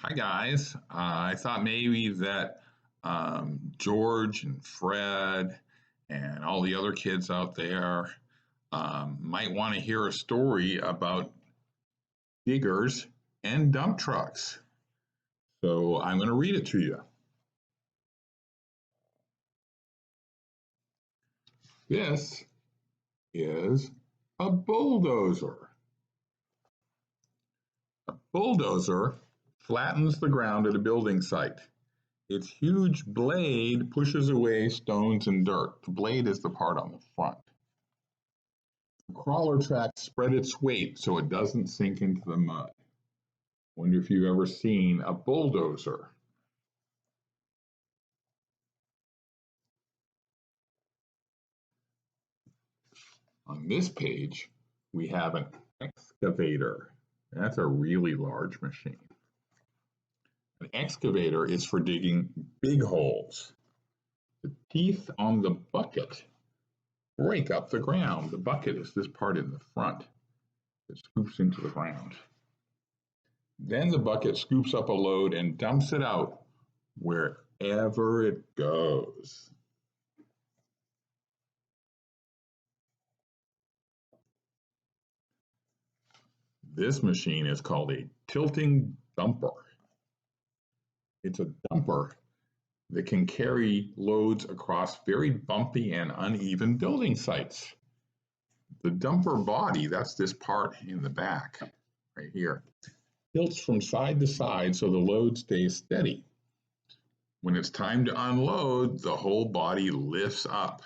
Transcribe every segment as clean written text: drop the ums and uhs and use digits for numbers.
Hi guys. I thought maybe that George and Fred and all the other kids out there might want to hear a story about diggers and dump trucks. So I'm going to read it to you. This is a bulldozer. A bulldozer flattens the ground at a building site. Its huge blade pushes away stones and dirt. The blade is the part on the front. The crawler tracks spread its weight so it doesn't sink into the mud. Wonder if you've ever seen a bulldozer. On this page, we have an excavator. That's a really large machine. An excavator is for digging big holes. The teeth on the bucket break up the ground. The bucket is this part in the front that scoops into the ground. Then the bucket scoops up a load and dumps it out wherever it goes. This machine is called a tilting dumper. It's a dumper that can carry loads across very bumpy and uneven building sites. The dumper body, that's this part in the back, right here, tilts from side to side so the load stays steady. When it's time to unload, the whole body lifts up.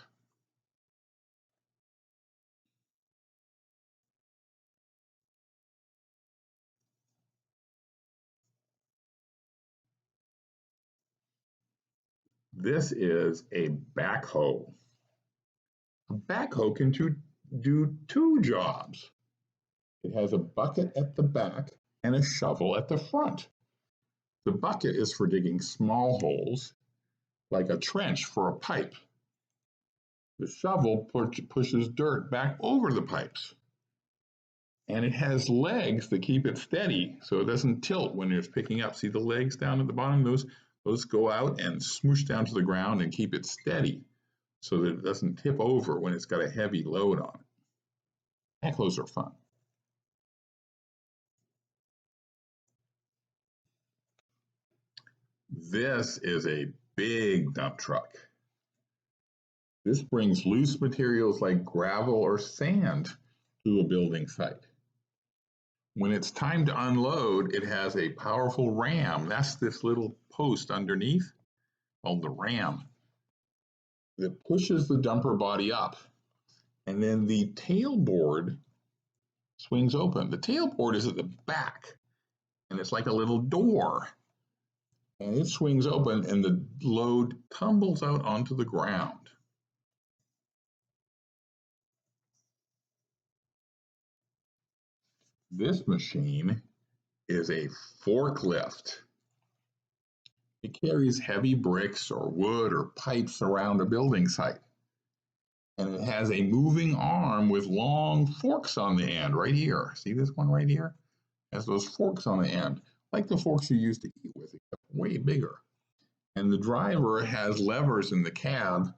This is a backhoe. A backhoe can do two jobs. It has a bucket at the back and a shovel at the front. The bucket is for digging small holes, like a trench for a pipe. The shovel pushes dirt back over the pipes. And it has legs that keep it steady so it doesn't tilt when it's picking up. See the legs down at the bottom? Those go out and smoosh down to the ground and keep it steady so that it doesn't tip over when it's got a heavy load on it. Backhoes are fun. This is a big dump truck. This brings loose materials like gravel or sand to a building site. When it's time to unload, it has a powerful ram. That's this little post underneath called the ram that pushes the dumper body up. And then the tailboard swings open. The tailboard is at the back and it's like a little door. And it swings open and the load tumbles out onto the ground. This machine is a forklift. It carries heavy bricks or wood or pipes around a building site. And it has a moving arm with long forks on the end right here. See this one right here? It has those forks on the end, like the forks you used to eat with, except way bigger. And the driver has levers in the cab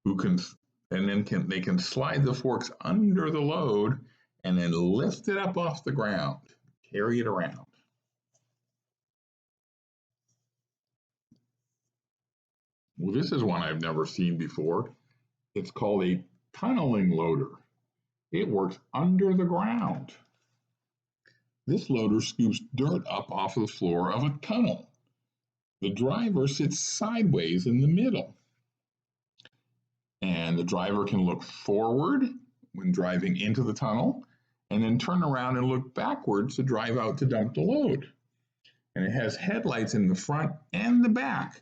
who can, and then they can slide the forks under the load and then lift it up off the ground, carry it around. Well, this is one I've never seen before. It's called a tunneling loader. It works under the ground. This loader scoops dirt up off the floor of a tunnel. The driver sits sideways in the middle. And the driver can look forward when driving into the tunnel and then turn around and look backwards to drive out to dump the load. And it has headlights in the front and the back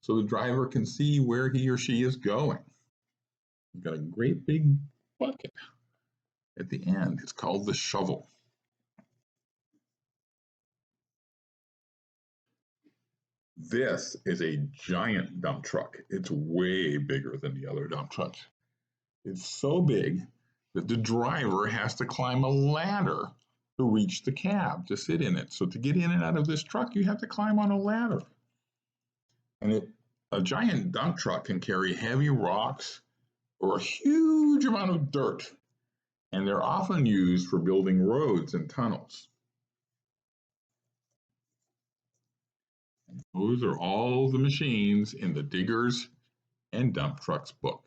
so the driver can see where he or she is going. You've got a great big bucket at the end. It's called the shovel. This is a giant dump truck. It's way bigger than the other dump trucks. It's so big that the driver has to climb a ladder to reach the cab, to sit in it. So to get in and out of this truck, you have to climb on a ladder. And a giant dump truck can carry heavy rocks or a huge amount of dirt, and they're often used for building roads and tunnels. Those are all the machines in the Diggers and Dump Trucks book.